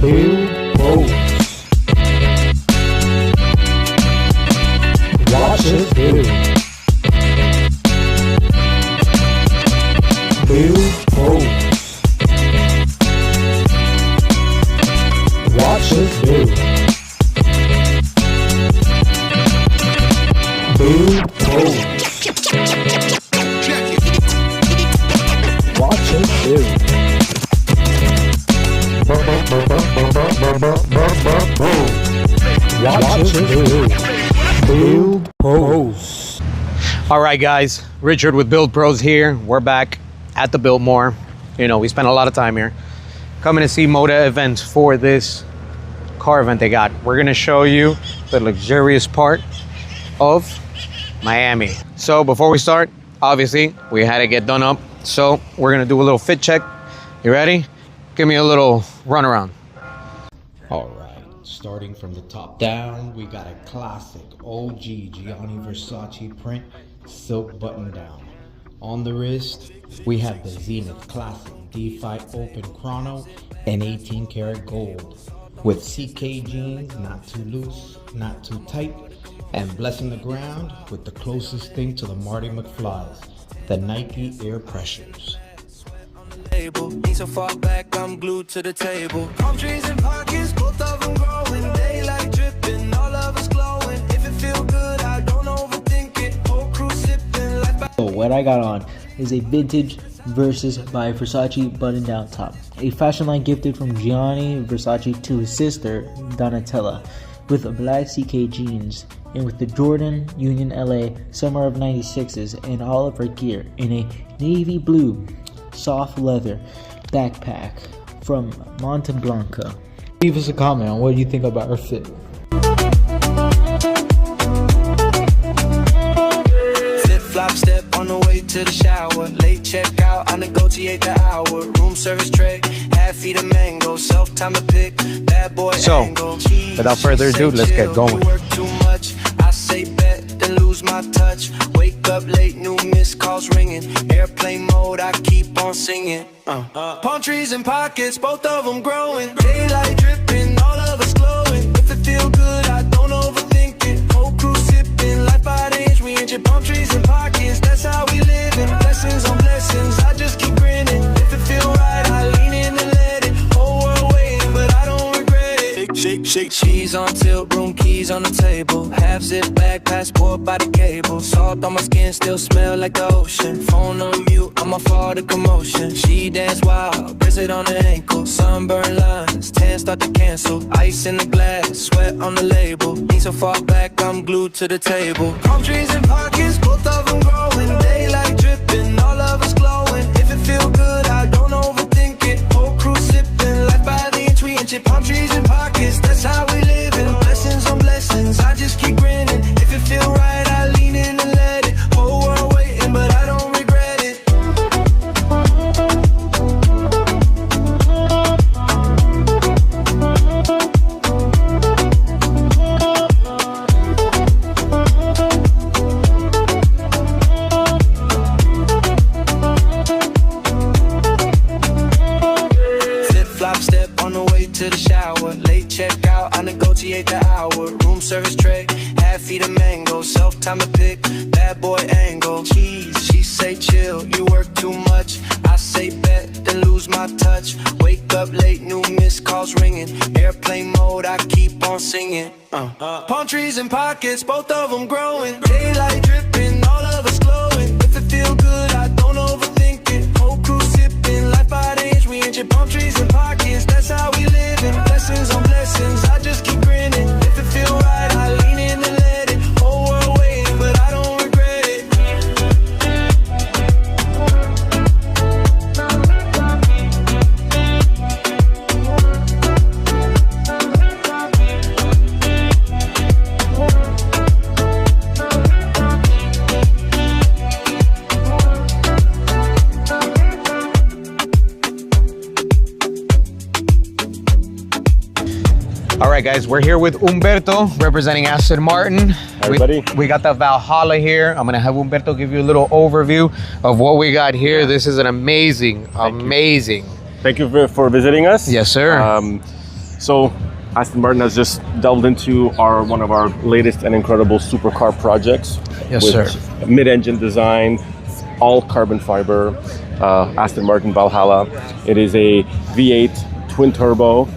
build, pose. Watch us build. Build, pose. Watch us build. Build, pose. Watch us build. Watch us build. Build, pose. All right, guys, Richard with Build Pros here. We're back at the Biltmore. You know, we spent a lot of time here coming to see MODA events for this car event they got. We're gonna show you the luxurious part of Miami. So before we start, obviously we had to get done up. So we're gonna do a little fit check. You ready? Give me a little run around. All right, starting from the top down, we got a classic OG Gianni Versace print silk button down. On the wrist, we have the Zenith Classic D5 Open Chrono and 18 karat gold with CK jeans, not too loose, not too tight, and blessing the ground with the closest thing to the Marty McFlys, the Nike Air Pressures. Ain't so far back, I'm glued to the table. Palm trees and pockets, both of them growing. Daylight dripping, all of us glowing. If it feel good, I don't overthink it. Whole crew sipping life by. So what I got on is a vintage Versus by Versace button-down top, a fashion line gifted from Gianni Versace to his sister Donatella, with black CK jeans, and with the Jordan Union LA summer of '96s and all of her gear in a navy blue soft leather backpack from Monte Blanca. Leave us a comment on what you think about her fit. Flip-flop step on the way to the shower. Late checkout, I negotiate the hour. Room service tray, half feet of mango. Self-time to pick, bad boy angle. Without further ado, let's get going. You work too much, I say bet, then lose my touch. Wake up late, new missed calls ringing. Airplane mode, I keep on singing. Palm trees and pockets, both of them growing. Daylight dripping, all of us glowing. If it feel good, I don't overthink it. Whole crew sipping, life by the inch. We inch palm trees and pockets, that's how we living. Blessings on blessings, I just keep grinning. If it feel right, I lean in and let it. Whole world waiting, but I don't regret it. Shake, shake, cheese on tilt, room keys on the table. Half zip bag, passport by the cable. Salt on my skin, still smell like the ocean. Phone on mute, I'm off all the commotion. She dance wild, bracelet on the ankle. Sunburn lines, tan start to cancel. Ice in the glass, sweat on the label. Ain't so far back, I'm glued to the table. Palm trees and pockets, both of them growing. Daylight dripping, all of us glowing. If it feel good, I don't overthink it. Whole crew sipping, life by the inch. We inch it. Palm trees and pockets, that's how we living. Blessings on blessings, I just keep grinning. If it feel right, I lean in and let it. Whole world waiting, but I don't regret it. Flip-flop step on the way to the shower. Late checkout, I negotiate the hour. Room service tray, half feet of mango. Self-time to pick, bad boy angle. Cheese, she say chill, you work too much. I say bet, then lose my touch. Wake up late, new missed calls ringing. Airplane mode, I keep on singing. Palm trees and pockets, both of them growing. Daylight dripping, all of us glowing. If it feel good, I don't overthink it. Whole crew sipping, life by the inch. We inch it. Palm trees and pockets, that's how we living. Blessings on blessings, I just keep grinning. If it feel right, I lean in and let it. Whole world waiting, but I don't regret it. All right, guys, we're here with Humberto representing Aston Martin. Everybody. We got the Valhalla here. I'm gonna have Humberto give you a little overview of what we got here. Yeah. This is an amazing. Thank you for visiting us. Yes, sir. So Aston Martin has just delved into one of our latest and incredible supercar projects. Yes, with sir. Mid-engine design, all carbon fiber, Aston Martin Valhalla. It is a V8 twin turbo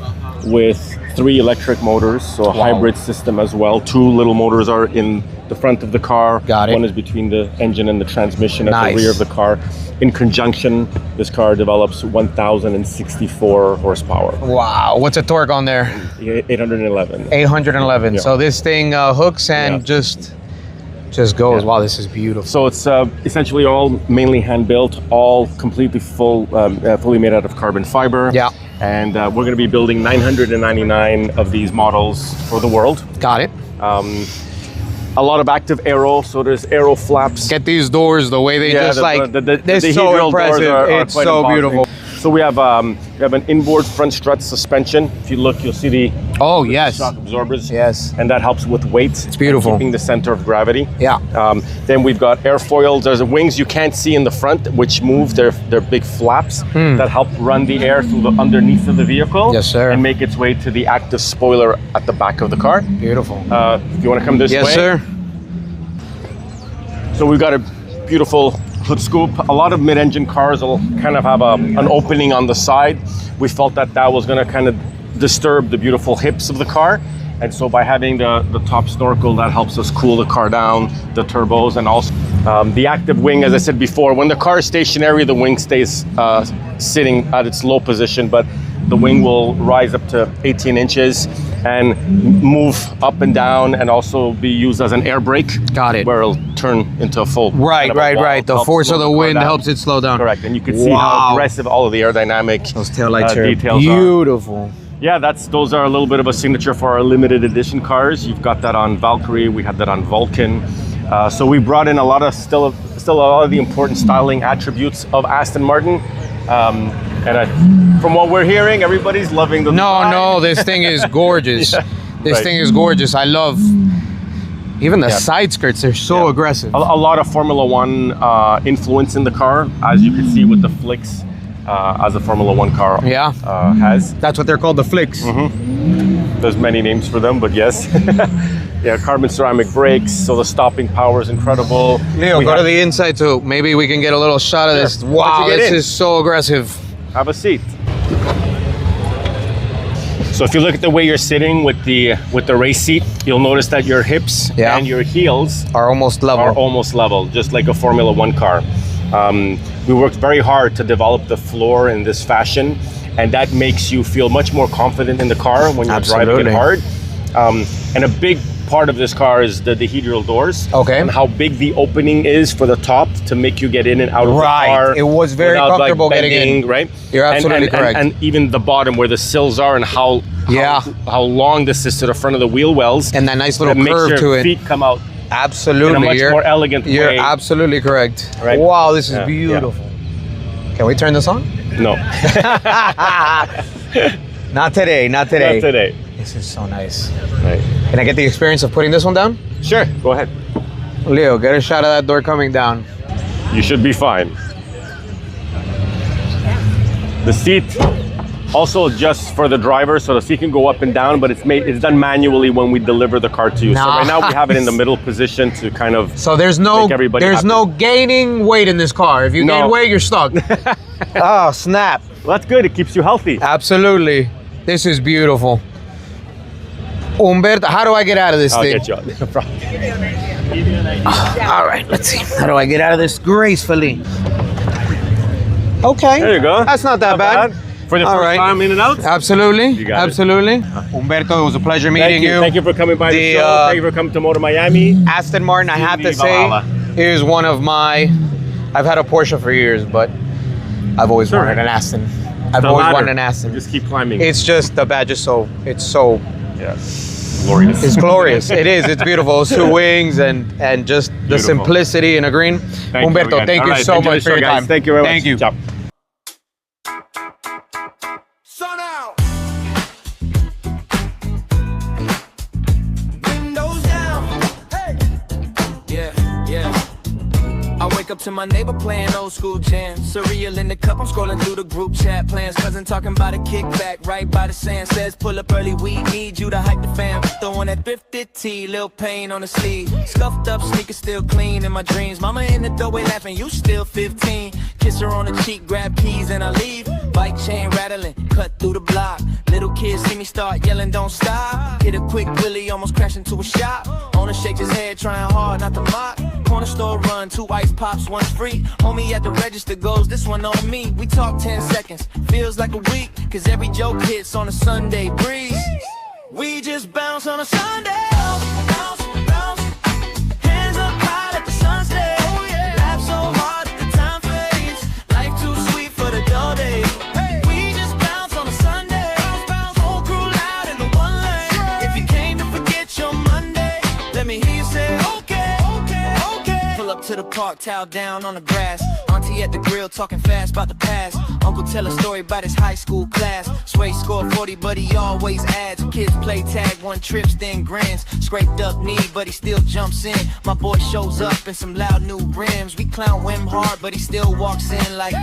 with 3 electric motors, so a hybrid system as well. 2 little motors are in the front of the car. Got it. One is between the engine and the transmission at Nice. the rear of the car. In conjunction, this car develops 1,064 horsepower. Wow, what's the torque on there? 811. 811. Yeah. So this thing hooks and just goes. Wow, this is beautiful. So it's essentially all mainly hand built, all completely fully made out of carbon fiber. Yeah. And we're going to be building 999 of these models for the world. Got it. A lot of active aero, so there's aero flaps. Get these doors the way they Yeah, just like. the they're so helical doors impressive. are It's quite so imposing. beautiful. So we have an inboard front strut suspension. If you look, you'll see the Oh yes. shock absorbers. Yes. And that helps with weight. It's beautiful. Keeping the center of gravity. Yeah. Then we've got airfoils. There's wings you can't see in the front, which move. They're big flaps that help run the air through the underneath of the vehicle. Yes, sir. And make its way to the active spoiler at the back of the car. Beautiful. If you want to come this way. Yes, sir. So we've got a beautiful hood scoop. A lot of mid-engine cars will kind of have an opening on the side. We felt that was going to kind of disturb the beautiful hips of the car. And so by having the top snorkel, that helps us cool the car down, the turbos, and also the active wing. As I said before, when the car is stationary, the wing stays sitting at its low position, but the wing will rise up to 18 inches and move up and down, and also be used as an air brake. Got it. Where it'll turn into a full Right. The helps force slow of the car wind down. helps it slow down. Correct, and you can see how aggressive all of the aerodynamic Those taillights are details beautiful. Yeah, those are a little bit of a signature for our limited edition cars. You've got that on Valkyrie, we had that on Vulcan. So we brought in a lot of still a lot of the important styling attributes of Aston Martin. From what we're hearing, everybody's loving the design. No, this thing is gorgeous. This right. thing is gorgeous. I love even the side skirts. They're so aggressive. A lot of Formula One influence in the car, as you can see with the flicks, as a Formula One car has. That's what they're called, the flicks. There's many names for them, but yes. Yeah, carbon ceramic brakes, so the stopping power is incredible. Leo, go to the inside too. Maybe we can get a little shot of this. Wow, this is so aggressive. Have a seat. So if you look at the way you're sitting with the race seat, you'll notice that your hips and your heels are almost level. Just like a Formula One car. We worked very hard to develop the floor in this fashion, and that makes you feel much more confident in the car when you're driving it hard. And a big part of this car is the heater doors. Okay. And how big the opening is for the top to make you get in and out of the car. It was very comfortable getting in. Right. You're absolutely correct. And even the bottom where the sills are, and how long this is to the front of the wheel wells. And that nice little that curve makes to your it. feet come out. Absolutely. In a much more elegant way. You're absolutely correct. Right? Wow, this is beautiful. Can we turn this on? No. Not today. Not today. This is so nice. Right. Can I get the experience of putting this one down? Sure, go ahead. Leo, get a shot of that door coming down. You should be fine. The seat also adjusts for the driver, so the seat can go up and down, but it's done manually when we deliver the car to you. So right now we have it in the middle position to kind of so there's no gaining weight in this car. If you gain weight, you're stuck. Oh, snap. Well, that's good. It keeps you healthy. Absolutely. This is beautiful. Umberto, how do I get out of this thing? I'll get you out. No problem. All right, let's see. How do I get out of this gracefully? Okay. There you go. That's not that bad. For the first time in and out? Absolutely. You got Absolutely. Umberto, it was a pleasure meeting you. Thank you for coming by the show. Thank you for coming to MODA Miami. Aston Martin, I have to say, Valhalla. is one of my... I've had a Porsche for years, but I've always wanted an Aston. I've always wanted an Aston. Just keep climbing. It's just, the badge is so... It's so... glorious. It's glorious. It is. It's beautiful. Those two wings and just the simplicity in a green. Umberto, thank you so much for your time. Thank you very much. Thank you. Ciao. Sun out. Windows down. Hey. Yeah. I wake up to to my neighbor playing old school jams. Surreal in the cup, I'm scrolling through the group chat plans. Cousin talking about a kickback right by the sand. Says pull up early, we need you to hype the fam. Throwing that thrifted tee, Lil Pain on the sleeve. Scuffed up sneakers still clean in my dreams. Mama in the doorway laughing, you still 15. Kiss her on the cheek, grab keys and I leave. Bike chain rattling, cut through the block. Little kids see me start yelling, don't stop. Hit a quick wheelie, almost crash into a shop. Owner shakes his head, trying hard not to mock. Corner store run, 2 ice pops, 1 free. Homie at the register goes, this one on me. We talk 10 seconds, feels like a week. Cause every joke hits on a Sunday breeze. We just bounce on a Sunday. Bounce, bounce, bounce. Hands up high, let the sun stay. Laugh so hard that the time fades. Life too sweet for the dull days. We just bounce on a Sunday. Whole crew loud in the one lane. If you came to forget your Monday, let me hear you say, okay, okay, okay. Pull up to the park, towel down on the grass. Auntie at the grill talking fast about the past. Uncle tell a story about his high school class. Sway scored 40, but he always adds. Kids play tag, 1 trips, then grins. Scraped up knee, but he still jumps in. My boy shows up in some loud new rims. We clown Wim hard, but he still walks in like.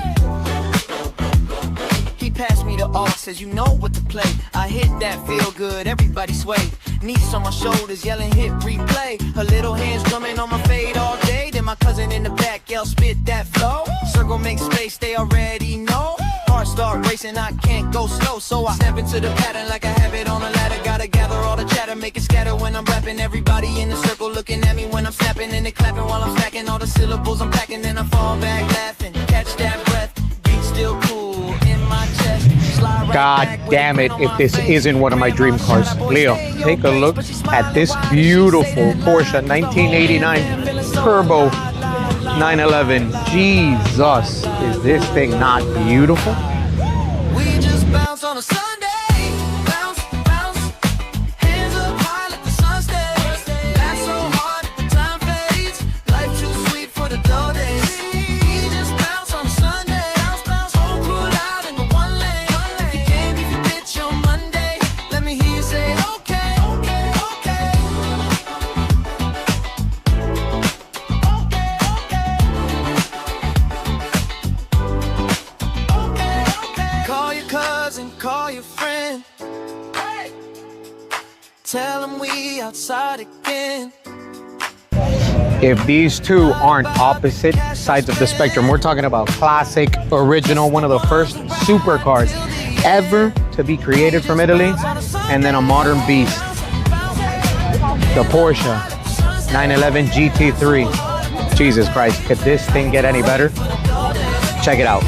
He passed me the aux, says you know what to play. I hit that, feel good, everybody sway. Niece on my shoulders, yelling hit replay. Her little hands drumming on my fade all day. Then my cousin in the back yell spit that flow. Circle make space, they already know. Heart start racing, I can't go slow. So I snap into the pattern like I have it on a ladder. Gotta gather all the chatter, make it scatter when I'm rapping. Everybody in the circle looking at me when I'm snapping. And they clapping while I'm stacking all the syllables I'm packing. Then I fall back laughing, catch that breath. Beat still cool in my chest. God damn it if this isn't one of my dream cars. Leo, take a look at this beautiful Porsche 1989 Turbo 911. Jesus, is this thing not beautiful? We just bounce on a Sunday. Bounce, bounce. Hands up high, let the sun stay. Laugh so hard, the time fades. Life too sweet for the dull days. We just bounce on a Sunday. Bounce, bounce. Whole crew loud in the one lane. If you came, if you bitch on Monday, let me hear you say, okay, okay, okay. Call your cousin, call your friend. Hey. Tell them we outside again. If these two aren't opposite sides of the spectrum, we're talking about classic, original, one of the first supercars ever to be created from Italy, and then a modern beast, the Porsche 911 GT3. Jesus Christ, could this thing get any better? Check it out.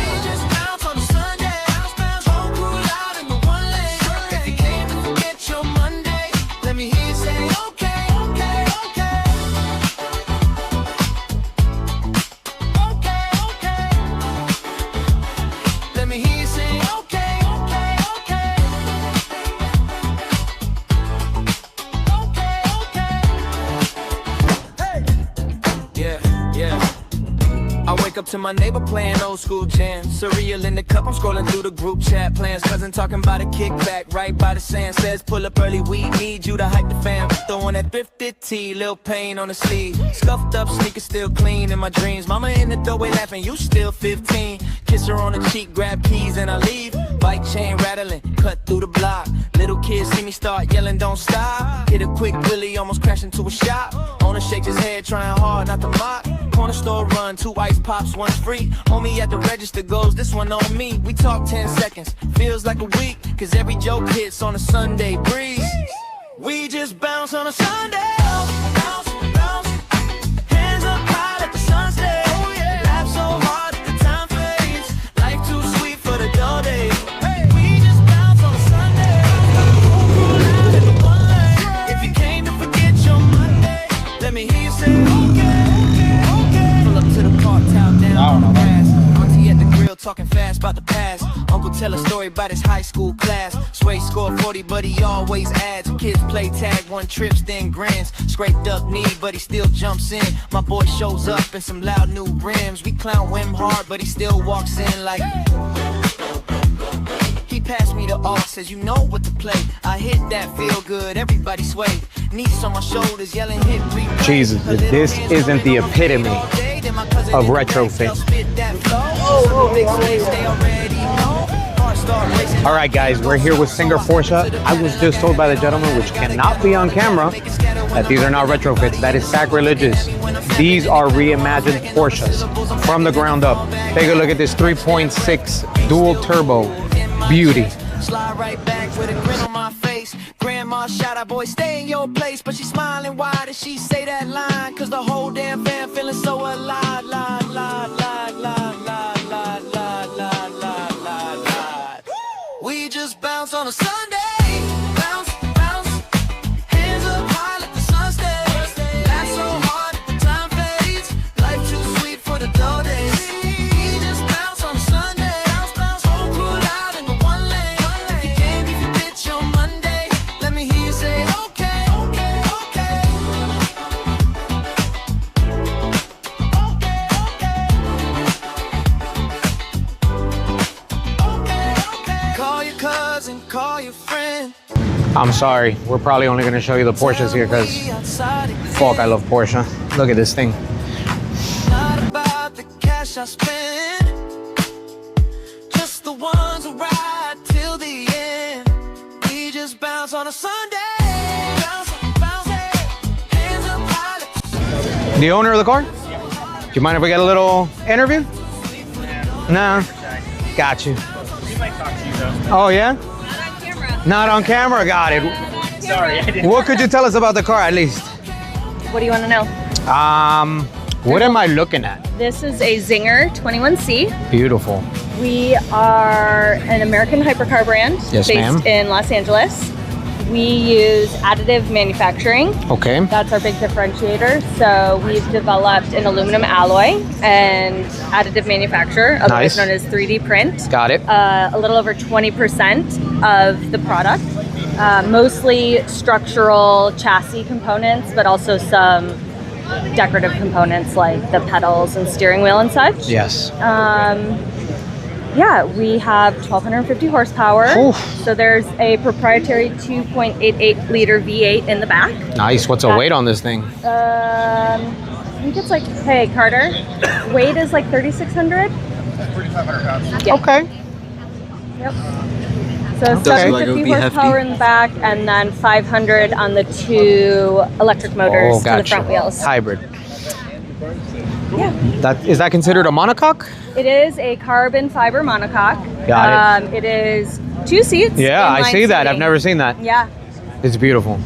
Up to my neighbor playing old school jams. Surreal in the cup, I'm scrolling through the group chat plans. Cousin talking about a kickback right by the sand. Says pull up early, we need you to hype the fam. Throwing that thrifted tee, Lil Pain on the sleeve. Scuffed up sneakers still clean in my dreams. Mama in the doorway laughing, you still 15. Kiss her on the cheek, grab keys and I leave. Bike chain rattling, cut through the block. Little kids see me start yelling, don't stop. Hit a quick wheelie, almost crash into a shop. Owner shakes his head, trying hard not to mock. Corner store run, 2 ice pops, 1 free. Homie at the register goes, this one on me. We talk 10 seconds, feels like a week. Cause every joke hits on a Sunday breeze. We just bounce on a Sunday. Bounce, bounce. Hands up high, let the sun stay. Laugh so hard that the time fades. Life too sweet for the dull days. We just bounce on a Sunday. Whole crew loud in the one lane. If you came to forget your Monday, let me hear you say, okay, okay, okay. Pull up to the park, towel down on the grass. Auntie at the grill talking fast about the past. Uncle tell a story about his high school class. Sway scored 40, but he always adds. Kids play tag, 1 trips, then grins. Scraped up knee, but he still jumps in. My boy shows up in some loud new rims. We clown Wim hard, but he still walks in like. He passed me the aux, says you know what to play. I hit that, feel good, everybody sway. Niece on my shoulders, yelling hit replay. Jesus, if this isn't the epitome of retrofit. All right, guys, we're here with Czinger Porsche. I was just told by the gentleman, which cannot be on camera, that these are not retrofits. That is sacrilegious. These are reimagined Porsches from the ground up. Take a look at this 3.6 dual turbo beauty. Slide right back with a grin on my face. Grandma shot out, boy, stay in your place. But she's smiling, why did she say that line? Cause the whole damn fam feeling so alive. We just bounce on a Sunday. Bounce, bounce. Hands up high, let the sun stay. Laugh so hard that the time fades. Life too sweet for the dull days. We just bounce on a Sunday. Bounce, bounce. Whole crew out in the one lane. If you can't give your bitch on Monday, let me hear you say okay, okay, okay. Call your cousin, call your friend. I'm sorry, we're probably only gonna show you the Porsches here because fuck, I love Porsche. Look at this thing. Not about the cash I spend, just the ones who ride till the end. We just bounce on a Sunday. Bounce, bounce, hands up high. The owner of the car? Do you mind if we get a little interview? No. Got you. Oh yeah? Not on camera, got it. Sorry, I didn't. What could you tell us about the car at least? What do you want to know? What am I looking at? This is a Czinger 21C. Beautiful. We are an American hypercar brand Yes, based ma'am. in Los Angeles. We use additive manufacturing. Okay. That's our big differentiator. So we've developed an aluminum alloy and additive manufacture, otherwise Nice. known as 3D print. Got it. A little over 20% of the product. Mostly structural chassis components, but also some decorative components like the pedals and steering wheel and such. Yes. Yeah, we have 1,250 horsepower. Oof. So there's a proprietary 2.88 liter V8 in the back. Nice. What's the weight on this thing? I think it's like, hey Carter, weight is like 3,600. 3,500 pounds. Yeah. Okay. Yep. So 750 horsepower in the back, and then 500 on the two electric motors Oh, to gotcha. the front wheels. Hybrid. Yeah. Is that considered a monocoque? It is a carbon fiber monocoque. Got it is 2 seats. Yeah, I inline see that. I've seating. never seen that. Yeah. It's beautiful.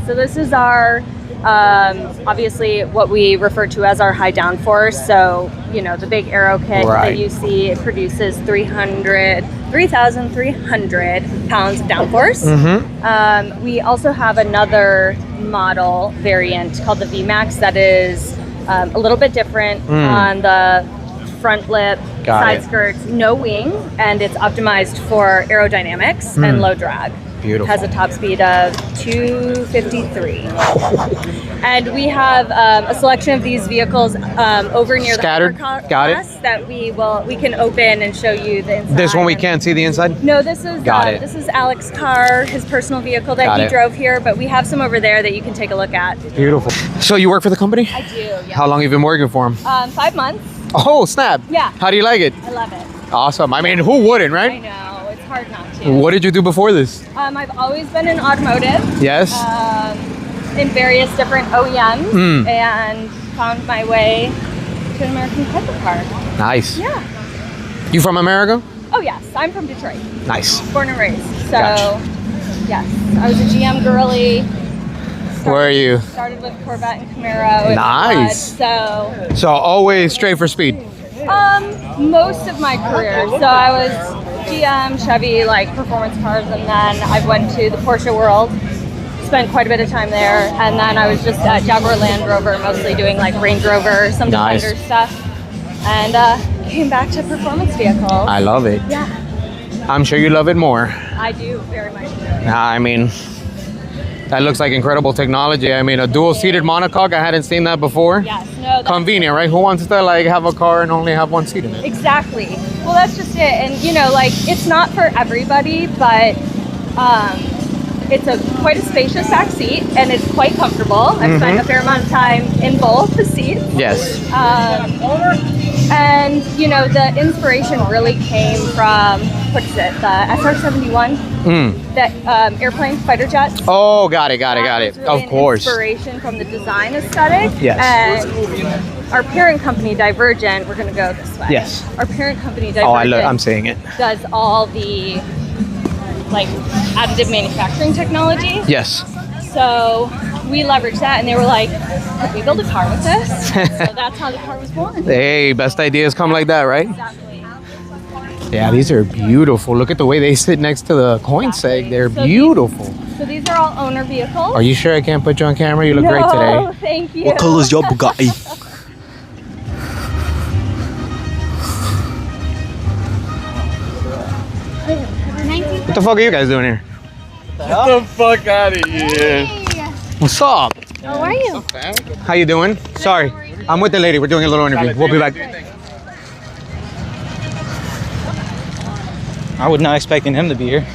So this is our, obviously what we refer to as our high downforce. So, you know, the big aero kit Right. that you see, it produces 3,300 pounds of downforce. Mm-hmm. We also have another model variant called the VMAX that is a little bit different on the front lip, Got side it. skirts, no wing, and it's optimized for aerodynamics and low drag. Beautiful. Has a top speed of 253. And we have a selection of these vehicles over near Scattered. the hypercar Got it. class that we can open and show you the inside. This one we and- can't see the inside? No, this is Got it. this is Alex Carr, his personal vehicle that Got he it. drove here, but we have some over there that you can take a look at. Beautiful. So you work for the company? I do, yeah. How long have you been working for them? 5 months. Oh, snap. Yeah. How do you like it? I love it. Awesome. I mean, who wouldn't, I right? know, it's hard not to. What did you do before this? I've always been in automotive. Yes. In various different OEMs Mm. and found my way to an American hypercar. Nice. Yeah. You from America? Oh yes, I'm from Detroit, Nice. born and raised. So Gotcha. yes, I was a GM girly. Where are you? Started with Corvette and Camaro. in Nice. Flood, So always straight for speed. so most of my career. So I was GM, Chevy, like performance cars, and then I went to the Porsche world. Spent quite a bit of time there, and then I was just at Jaguar Land Rover, mostly doing like Range Rover, some Nice. Defender stuff, and came back to performance vehicles. I love it. Yeah, I'm sure you love it more. I do very much. I mean, that looks like incredible technology. I mean, a dual-seated monocoque, I hadn't seen that before. Yes, no, that's Convenient, right? Who wants to like have a car and only have one seat in it? exactly. Well, that's just it, and you know, like it's not for everybody, but it's quite a spacious back seat, and it's quite comfortable. I've spent a fair amount of time in both the seats. Yes. And you know, the inspiration really came from, what is it, the SR-71, that airplane fighter jets. Oh, got it. Really Of course. Inspiration from the design aesthetic. Yes. And our parent company, Divergent, we're going to go this way. Yes. Our parent company, Oh, Divergent, I'm seeing it. does all the like additive manufacturing technology. Yes. So we leveraged that, and they were like, "Could we build a car with this?" So that's how the car was born. Hey, best ideas come like that, right? Exactly. Yeah, these are beautiful. Look at the way they sit next to the coin seg. They're So beautiful. So these are all owner vehicles. Are you sure I can't put you on camera? You look great No, today. thank you. What color is your Bugatti? What the fuck are you guys doing here? Get the fuck out of here. What's up? How are you? How you doing? Sorry, I'm with the lady. We're doing a little interview. We'll be back. I was not expecting him to be here.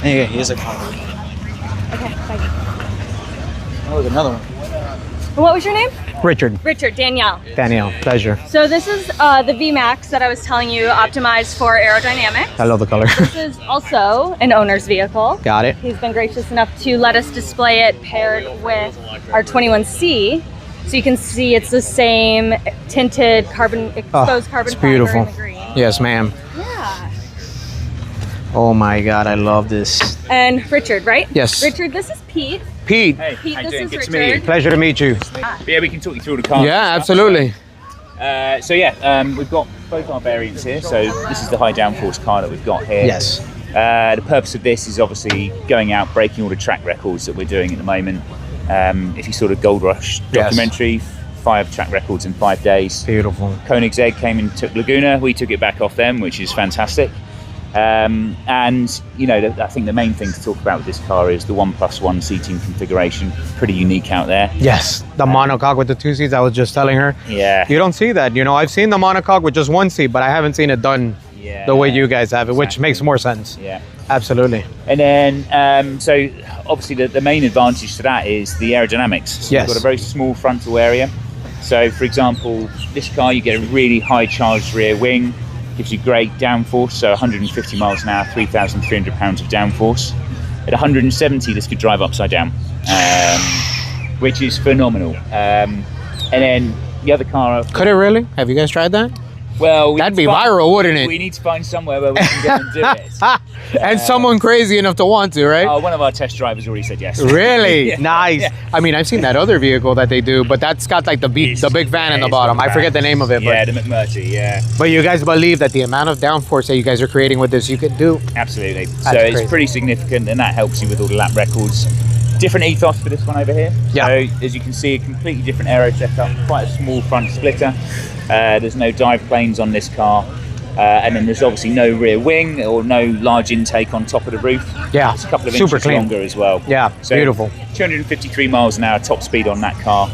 Yeah, he is a car. Okay, bye. Oh, there's another one. What was your name? Richard, Richard, Danielle. Danielle, pleasure. So this is the VMAX that I was telling you, optimized for aerodynamics. I love the color. This is also an owner's vehicle. Got it. He's been gracious enough to let us display it paired with our 21C. So you can see it's the same tinted exposed carbon it's fiber beautiful. in the green. Yes, ma'am. Yeah. Oh my God, I love this. And Richard, right? Yes. Richard, this is Pete. Pete, Pete, how you this doing? is Good to Richard. meet you. pleasure to meet you. But yeah, we can talk you through the car. Yeah, absolutely. We've got both our variants here. So this is the high downforce car that we've got here. Yes. The purpose of this is obviously going out, breaking all the track records that we're doing at the moment. If you saw the Gold Rush documentary, 5 track records in 5 days. Beautiful. Koenigsegg came and took Laguna. We took it back off them, which is fantastic. And you know, I think the main thing to talk about with this car is the 1+1 seating configuration. Pretty unique out there. Yes, the monocoque with the 2 seats. I was just telling her. Yeah. You don't see that. You know, I've seen the monocoque with just 1 seat, but I haven't seen it done the way you guys have it, which makes more sense. Yeah. Absolutely. And then, so obviously the main advantage to that is the aerodynamics. So Yes. you've got a very small frontal area. So for example, this car, you get a really high charged rear wing, gives you great downforce. So 150 miles an hour, 3,300 pounds of downforce. At 170, this could drive upside down, which is phenomenal. And then the other car, Could it really? Have you guys tried that? well, That'd be viral, wouldn't it? We need to find somewhere where we can go and do it. And someone crazy enough to want to, right? One of our test drivers already said yes. Really? Yeah. Nice. Yeah. I mean, I've seen that other vehicle that they do, but that's got like the big fan in the it's bottom. got I forget the name of it, Yeah, but the McMurtry, yeah. but you guys believe that the amount of downforce that you guys are creating with this, you could do. Absolutely. So crazy. it's pretty significant, and that helps you with all the lap records. Different ethos for this one over here. Yeah. So as you can see, a completely different aero setup, quite a small front splitter. There's no dive planes on this car. And then there's obviously no rear wing or no large intake on top of the roof. Yeah, It's a couple of super inches clean. longer as well. Yeah, So beautiful. 253 miles an hour top speed on that car.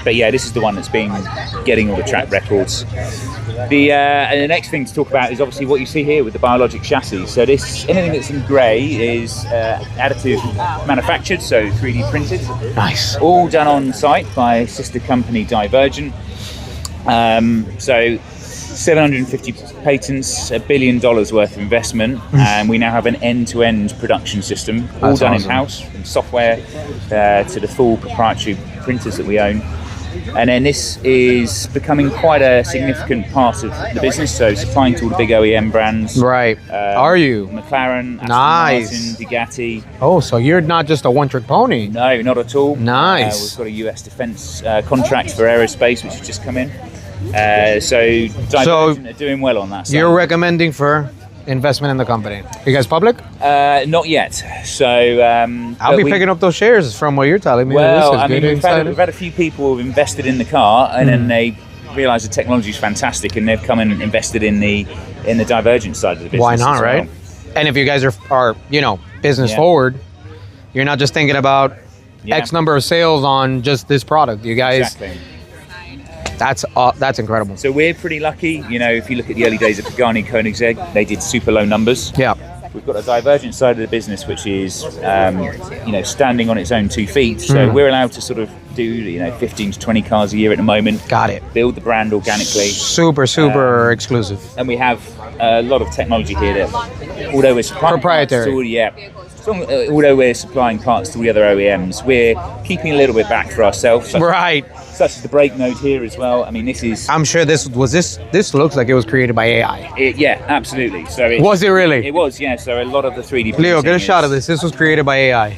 But yeah, this is the one that's been getting all the track records. And the next thing to talk about is obviously what you see here with the biologic chassis. So anything that's in grey is additive manufactured, so 3D printed. Nice. All done on site by sister company Divergent. So 750 patents, $1 billion worth of investment, and we now have an end-to-end production system, all That's done awesome. in-house, from software to the full proprietary printers that we own. And then this is becoming quite a significant part of the business, so supplying to all the big OEM brands. Right. Are you? McLaren, Aston Nice. Martin, Bugatti. Oh, so you're not just a one-trick pony. No, not at all. Nice. We've got a US defence contract for aerospace, which has just come in. So Divergent are doing well on that side. You're recommending for investment in the company. You guys public? Not yet. So I'll be picking up those shares from what you're telling me. Well, This is I mean, good we've had a few people who've invested in the car, and then they realise the technology is fantastic, and they've come and invested in the Divergent side of the business. Why not, as right? well. And if you guys are business Yeah. forward, you're not just thinking about Yeah. X number of sales on just this product. You guys, Exactly. that's incredible. So we're pretty lucky. You know, if you look at the early days of Pagani Koenigsegg, they did super low numbers. Yeah. we've got a divergent side of the business, which is, standing on its own 2 feet. So we're allowed to sort of do, 15 to 20 cars a year at the moment. Got it. Build the brand organically. Super exclusive. And we have a lot of technology here that, although we're supplying Proprietary. although we're supplying parts to the other OEMs, we're keeping a little bit back for ourselves. Right. Such as the brake node here as well. I mean, this is... I'm sure this looks like it was created by AI. Yeah, absolutely. So Was it really? It was, yeah. So a lot of the 3D Leo, get a printing shot of this. This was created by AI.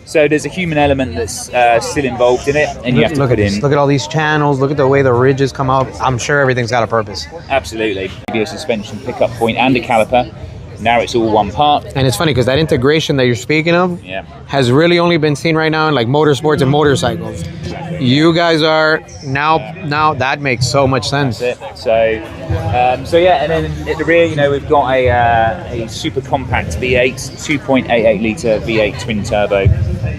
So there's a human element that's still involved in it, and you have to Look put at in... this. Look at all these channels. Look at the way the ridges come up. I'm sure everything's got a purpose. Absolutely. Maybe a suspension pickup point and a caliper. Now it's all one part. And it's funny because that integration that you're speaking of has really only been seen right now in like motorsports and motorcycles. You guys are now that makes so much sense. That's it. So yeah, and then at the rear, we've got a super compact V8, 2.88 litre V8 twin turbo.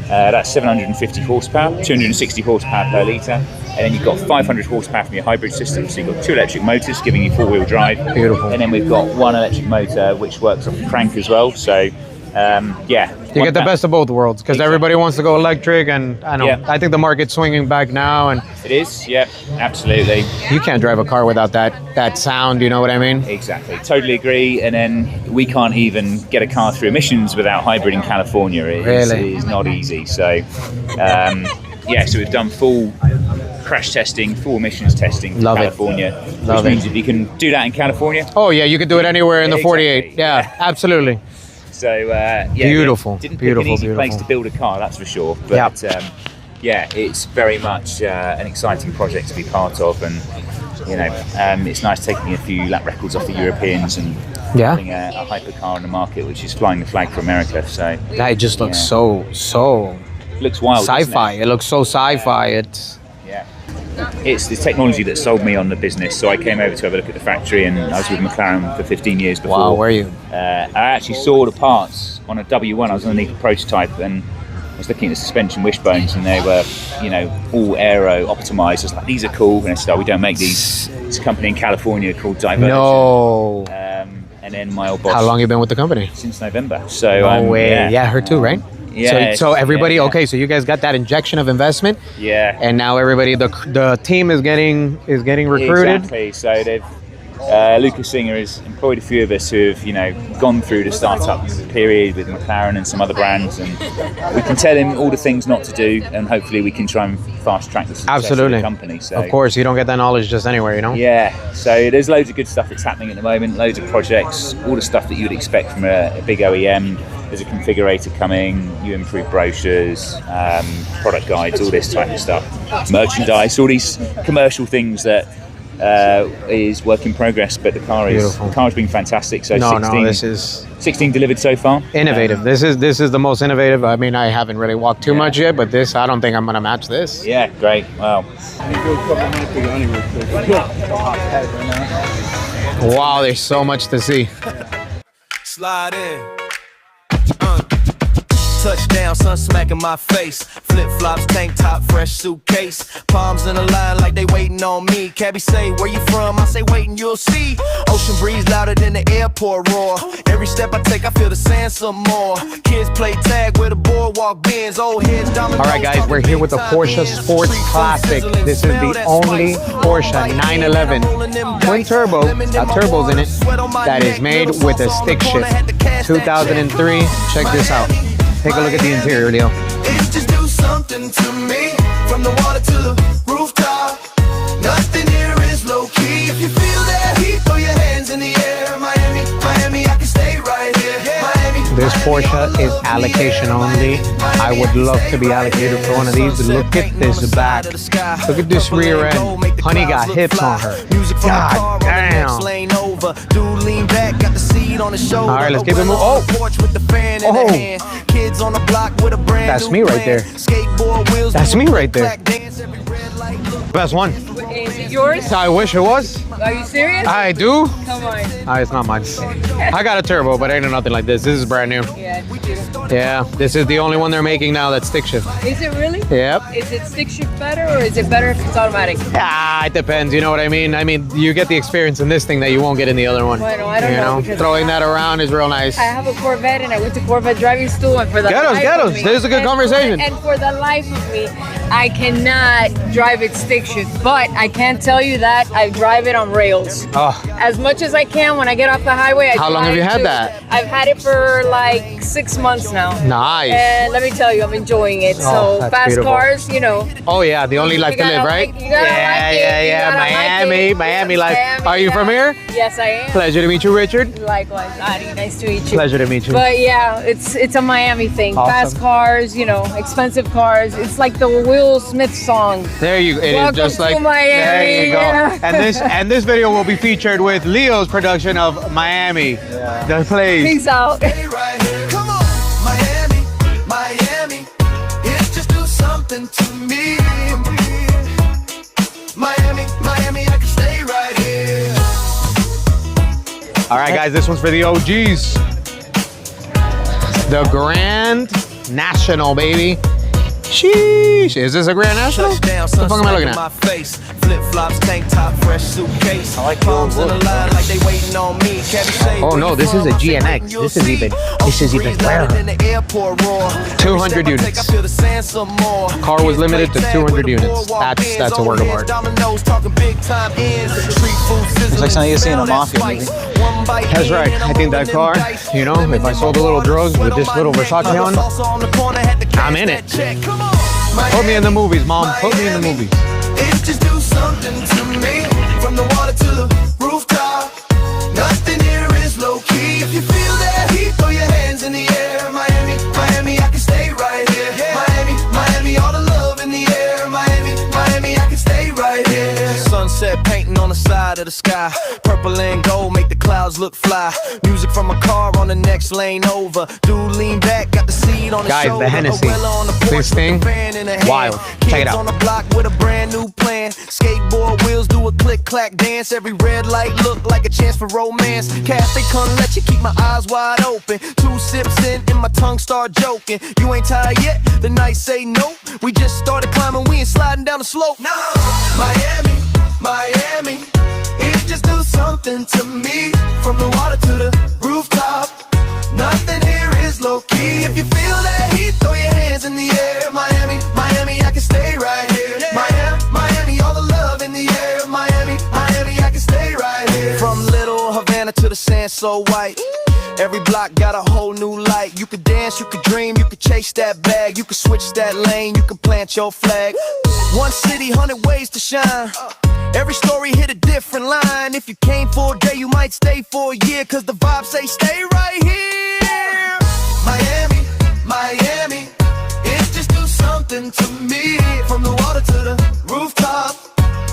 That's 750 horsepower, 260 horsepower per litre. And then you've got 500 horsepower from your hybrid system. So you've got 2 electric motors giving you 4-wheel drive. Beautiful. And then we've got 1 electric motor which works off the crank as well. So you get the best of both worlds because everybody wants to go electric, and I think the market's swinging back now, and it is, yeah, absolutely. You can't drive a car without that sound, you know what I mean? Exactly, totally agree. And then we can't even get a car through emissions without hybrid in California. It is not easy. So so we've done full crash testing, full emissions testing in California. Which means if you can do that in California, oh yeah, you can do it anywhere in the 48. Yeah, absolutely. So beautiful, didn't pick an easy place to build a car, that's for sure. But it's very much an exciting project to be part of, and it's nice taking a few lap records off the Europeans and putting a hypercar on the market, which is flying the flag for America. So that just looks so looks wild. Sci-fi. It looks so sci-fi. It's the technology that sold me on the business. So I came over to have a look at the factory, and I was with McLaren for 15 years before. Wow, were you? I actually saw the parts on a W1. I was underneath a prototype, and I was looking at the suspension wishbones, and they were, all aero optimized. I was like, these are cool. And I said, we don't make these. It's a company in California called Divergent. No. And then my old boss. How long you been with the company? Since November. So no way. Yeah, her too, right? Yeah. So everybody, okay. So you guys got that injection of investment. Yeah. And now everybody, the team is getting recruited. Exactly. So they've Lucas Czinger has employed a few of us who have, gone through the startup period with McLaren and some other brands, and we can tell him all the things not to do, and hopefully we can try and fast track the success of the company. So, of course, you don't get that knowledge just anywhere, Yeah. So there's loads of good stuff that's happening at the moment, loads of projects, all the stuff that you would expect from a big OEM. There's a configurator coming, new improved brochures, product guides, all this type of stuff, merchandise, all these commercial things that is work in progress. But the car's been fantastic. So 16 delivered so far. Innovative. This is the most innovative. I mean, I haven't really walked too much yet, but I don't think I'm gonna match this. Yeah, great. Wow. Wow, there's so much to see. Slide in. Touchdown, sun smacking my face. Flip flops, tank top, fresh suitcase. Palms in a line like they waiting on me. Cabby say, where you from? I say, waiting, you'll see. Ocean breeze louder than the airport roar. Every step I take, I feel the sand some more. Kids play tag with a boardwalk bins. Old heads dominant. All right, guys, we're here with the Porsche Sports Classic. This is the only Porsche 911 twin turbo, got turbos in it, that is made with a stick shift. 2003. Check this out. Take a look at the interior, Leo. It just do something to me. From the water to the rooftop. Nothing here is low key. If you feel that heat, throw your hands in the air. Miami, Miami, I can stay right here. Miami. This Porsche is allocation only. I would love to be allocated for one of these. Look at this back. Look at this rear end. Honey got hips on her. God damn. All right, let's keep it moving. Oh, Kids on the block with a brand that's me right there. That's me right there. Best one. Is it yours? I wish it was. Are you serious? I do. Come on. It's not mine. I got a turbo, but ain't nothing like this. This is brand new. Yeah, it's beautiful. Yeah, this is the only one they're making now that's stick shift. Is it really? Yep. Is it stick shift better or is it better if it's automatic? Ah, it depends. You know what I mean? I mean, you get the experience in this thing that you won't get in the other one. Bueno, I don't know, because Throwing that around is real nice. I have a Corvette and I went to Corvette driving school and for the Get us, life get of us. me- This is a good and conversation. and for the life of me, I cannot drive it stick shift, but I can tell you that I drive it on rails. Oh, As much as I can when I get off the highway. How long have you had that? I've had it for like 6 months now. nice. And let me tell you, I'm enjoying it. Oh, So that's fast beautiful. cars, you know. Oh yeah, the only life to gotta live, right? like- you gotta yeah, like it, yeah, you yeah. gotta like Miami, it. Miami life. Miami, Are you from yeah. here? Yes, I am. Pleasure to meet you, Richard. Likewise, Adi. Nice to meet you. Pleasure to meet you. But yeah, it's a Miami thing. Awesome. Fast cars, you know, expensive cars. It's like the Will Smith song. There you. It is Welcome just to like Miami, there you go. yeah. And this video will be featured with Leo's production of Miami, the place. Peace out. Right here. Come on, Miami, Miami. It just do something to me. Miami, Miami, I can stay right here. All right, guys, this one's for the OGs. The Grand National, baby. Sheesh. Is this a Grand National? Touchdown, What the fuck am I looking in at? my face. Flip flops, tank top, fresh suitcase. I like palms in the line like they waiting on me. Oh, no, this is a GNX. This is even rarer. 200 units. Car was limited to 200 units. That's a work of art. It's like something you see in a mafia movie. That's right. I think that car, you know, if I sold a little drugs with this little Versace on, I'm in it. Put me in the movies, Mom. Put me in the movies. It just do something to me. From the water to the rooftop. Nothing here is low key. If you feel that heat, throw your hands in the air. Miami, Miami, I can stay right here. Miami, Miami, all the love in the air. Miami, Miami, I can stay right here. Sunset painting on the side of the sky. Purple and gold make the clouds look fly. Music from a car on the next lane over. Dude lean back, got the seat on the Guys, shoulder. the Hennessy. Umbrella on the porch This with thing, the fan in the hand. wild. Check it Kids out. on the block with a brand new plan. Skateboard wheels do a click clack dance. Every red light look like a chance for romance. Cafe come let you keep my eyes wide open. 2 sips in and my tongue start joking. You ain't tired yet? The night say nope. We just started climbing, we ain't sliding down the slope. No, Miami, Miami. It just do something to me. From the water to the rooftop. Nothing here is low key. If you feel that heat, throw your hands in the air. Miami, Miami, I can stay right here. Miami, Miami, all the love in the air. Miami, Miami, I can stay right here. From Little Havana to the sand so white. Every block got a whole new light. You could dance, you could dream, you could chase that bag. You could switch that lane, you could plant your flag. One city, 100 ways to shine. Every story hit a different line. If you came for a day, you might stay for a year. Cause the vibe say stay right here. Miami, Miami. It just do something to me. From the water to the rooftop.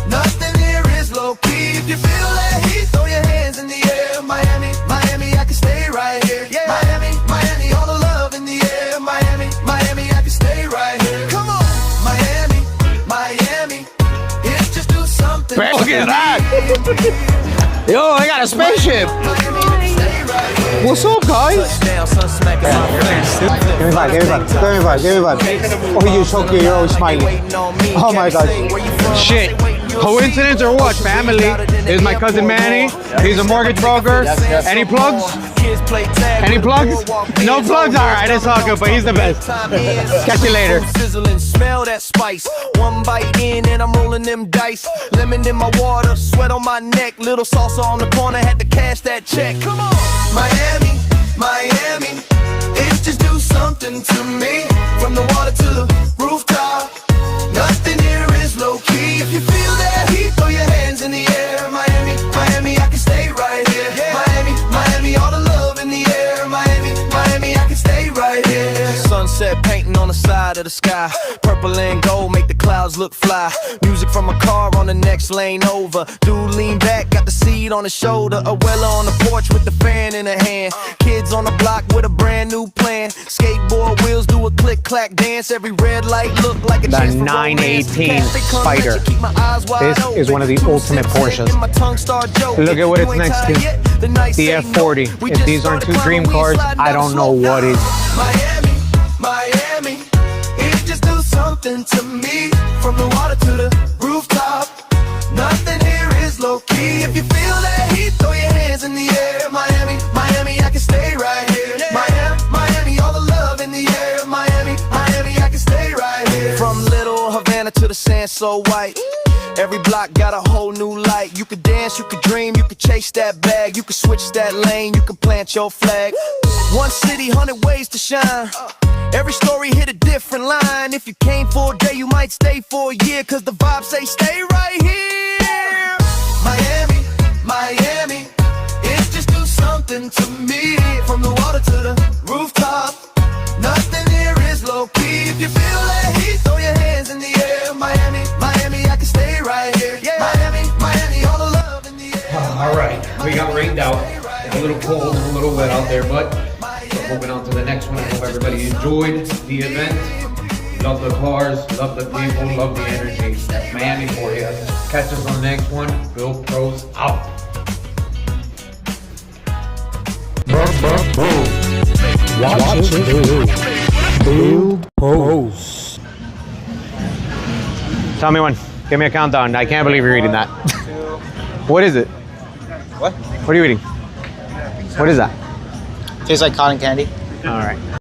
Nothing here is low key. If you feel that heat, throw your hands in the air. Miami, Miami, I can stay right here. Miami, Miami, all the love in the air. Miami, Miami, I can stay right here. Come on, Miami, Miami. It just do something. Look at that. Yo, I got a spaceship. What's up, guys? Give me five, give me five, give me five, give me five. Oh, you're so cute, you're always smiling. Oh my God. Shit. Coincidence or what, family? This is my cousin Manny. He's a mortgage broker. Any plugs? Any plugs? No plugs? All right, it's all good, but he's the best. Catch you later. Sizzling, smell that spice. One bite in and I'm rolling them dice. Lemon in my water, sweat on my neck. Little salsa on the corner, had to cash that check. Come on, Miami, Miami. It just do something to me. From the water to the rooftop. Nothing here is low key. If you feel that heat, throw your hands in the air. Miami, Miami, I can stay right here. Miami, Miami, all the love in the air. Miami, Miami, I can stay right here. Sunset painting on the side of the sky. Purple and gold make the clouds look fly. Music from a car on the next lane over. Dude lean back, got the seat on his shoulder. Abuela on the porch with the fan in her hand. Kids on the block with a brand new plan. Skateboard wheels do a click clack dance. Every red light look like a The chance for 918 romance. Cafe come Spider. let you keep my eyes wide This is one of the open. ultimate Porsches. And my tongue start joking. Look at what You it's ain't next tired to. yet? The night The say no. F40. We If just these aren't started two dream climbing, we cars, sliding I down don't the know slope. what is. Miami, Miami, it just do something to me. From the water to the rooftop, nothing here is low key. If you feel that heat, throw your hands in the air. Miami, Miami, I can stay right here. Miami, Miami, all the love in the air. Miami, Miami, I can stay right here. From little Havana to the sand so white. Every block got a whole new light. You could dance, you could dream, you could chase that bag. You could switch that lane, you could plant your flag. One city, 100 ways to shine. Every story hit a different line. If you came for a day, you might stay for a year. Cause the vibes say stay right here. Miami, Miami, it just do something to me. From the water to the rooftop, nothing here is low key. If you feel that heat, throw your hands in the air. Miami, Miami, I can stay right here. Miami, Miami, all the love in the air. All right, we got rained out. It's a little cold and a little wet out there, but we're moving on to the next one. I hope everybody enjoyed the event. Love the cars, love the people, love the energy. That's Miami for you. Catch us on the next one. Build Pros out. Build Pros. Tell me when. Give me a countdown. I can't believe you're eating that. What is it? What? What are you eating? What is that? Tastes like cotton candy. All right.